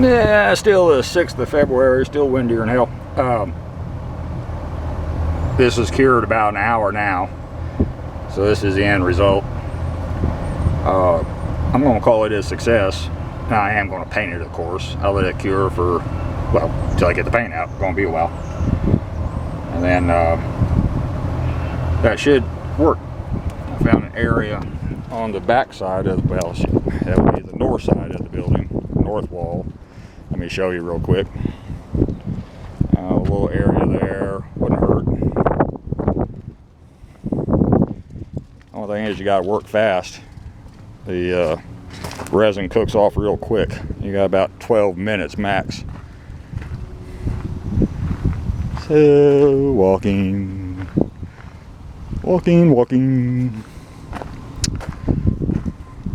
Yeah, still the 6th of February, still windier than hell. This is cured about an hour now, so this is the end result. I'm going to call it a success. Now, I am going to paint it, of course. I'll let it cure for, well, until I get the paint out. It's going to be a while. And then that should work. I found an area on the back side of the, well, that would be the north side of the building, north wall. Let me show you real quick. A little area there, wouldn't hurt. Only thing is you got to work fast. The resin cooks off real quick. You got about 12 minutes max. So walking.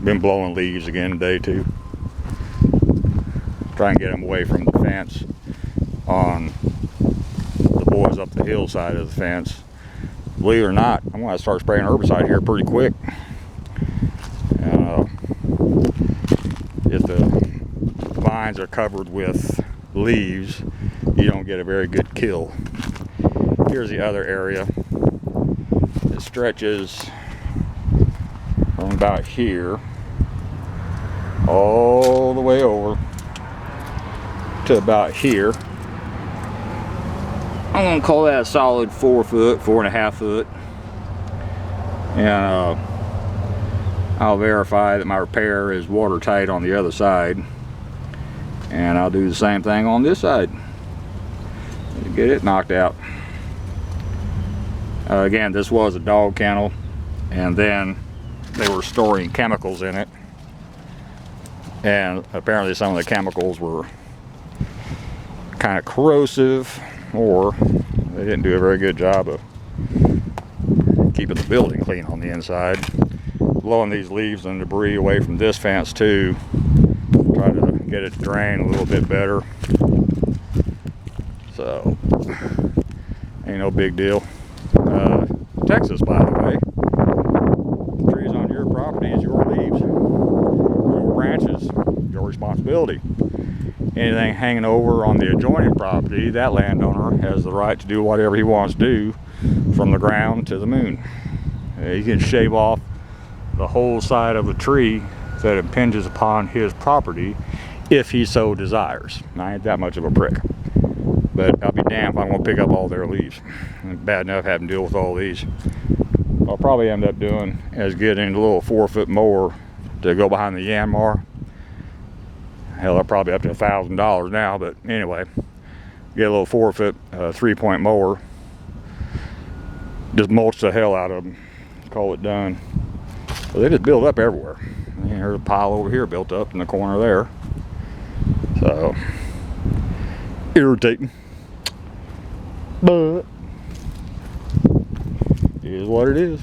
Been blowing leaves again today too. Try and get them away from the fence on the boys up the hillside of the fence. Believe it or not, I'm going to start spraying herbicide here pretty quick. If the vines are covered with leaves, you don't get a very good kill. Here's the other area. It stretches from about here all the way over to about here. I'm going to call that a solid 4 foot, 4.5 foot. And I'll verify that my repair is watertight on the other side. And I'll do the same thing on this side to get it knocked out. Again, this was a dog kennel, and then they were storing chemicals in it. And apparently some of the chemicals were kind of corrosive, or they didn't do a very good job of keeping the building clean on the inside. Blowing these leaves and debris away from this fence too. Try to get it to drain a little bit better. So, ain't no big deal. Texas, by the way, trees on your property is your leaves, your branches, your responsibility. Anything hanging over on the adjoining property, that landowner has the right to do whatever he wants to do from the ground to the moon. He can shave off the whole side of a tree that impinges upon his property if he so desires. I ain't that much of a prick, but I'll be damned if I'm going to pick up all their leaves. Bad enough having to deal with all these. I'll probably end up doing is getting a little 4-foot mower to go behind the yam mower. Hell, they're probably up to $1,000 now, but anyway, get a little 4-foot 3-point mower, just mulch the hell out of them, call it done. So they just build up everywhere. There's a pile over here built up in the corner there. So, irritating. But, it is what it is.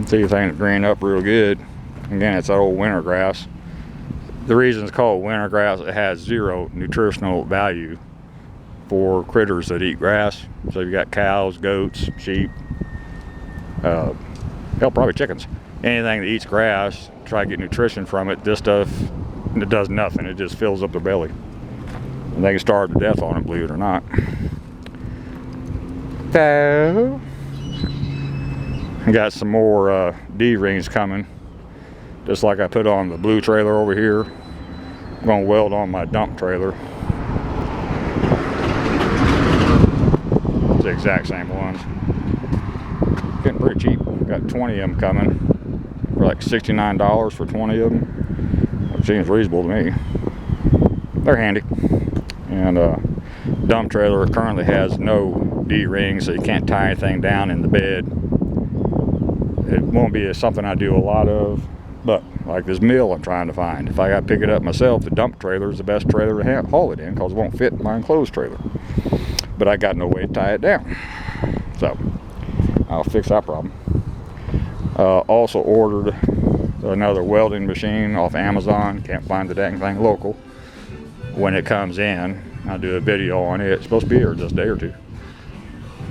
See if things green up real good. Again, it's that old winter grass. The reason it's called winter grass, it has 0 nutritional value for critters that eat grass. So you got cows, goats, sheep, hell, probably chickens. Anything that eats grass, try to get nutrition from it. This stuff, it does nothing. It just fills up their belly. And they can starve to death on it, believe it or not. So, I got some more D-rings coming. Just like I put on the blue trailer over here. I'm going to weld on my dump trailer. It's the exact same ones. Getting pretty cheap. Got 20 of them coming for like $69 for 20 of them. Which seems reasonable to me. They're handy. And dump trailer currently has no D-rings, so you can't tie anything down in the bed. It won't be something I do a lot of. But like this mill I'm trying to find, if I got to pick it up myself, the dump trailer is the best trailer to haul it in because it won't fit in my enclosed trailer. But I got no way to tie it down, so I'll fix that problem. Also ordered another welding machine off Amazon. Can't find the dang thing local. When it comes in, I'll do a video on it. It's supposed to be here just a day or two.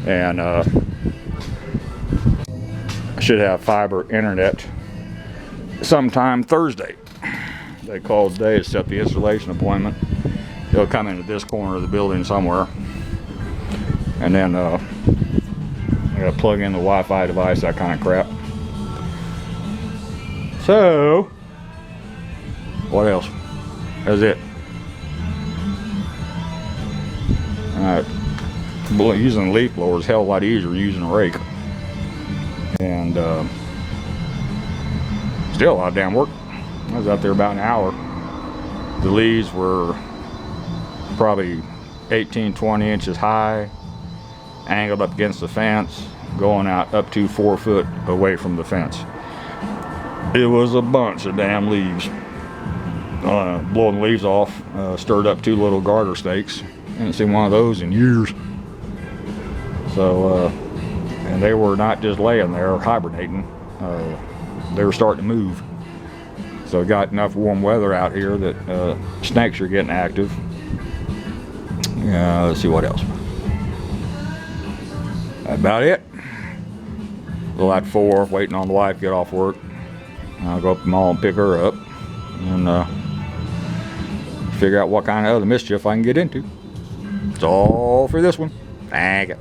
And I should have fiber internet sometime Thursday. they called today to set the installation appointment. They'll come into this corner of the building somewhere, and then I gotta plug in the Wi-Fi device, that kind of crap. So, what else? That's it. Alright. Using a leaf blower is a hell of a lot easier than using a rake. And still a lot of damn work. I was out there about an hour. The leaves were probably 18-20 inches high, angled up against the fence, going out up to 4 foot away from the fence. It was a bunch of damn leaves. Blowing the leaves off, stirred up 2 little garter snakes. Haven't seen one of those in years. So, and they were not just laying there hibernating. They were starting to move. So we got enough warm weather out here that snakes are getting active. Let's see what else. That's about it. A little at 4, waiting on the wife to get off work. I'll go up to the mall and pick her up and figure out what kind of other mischief I can get into. That's all for this one. Thank you.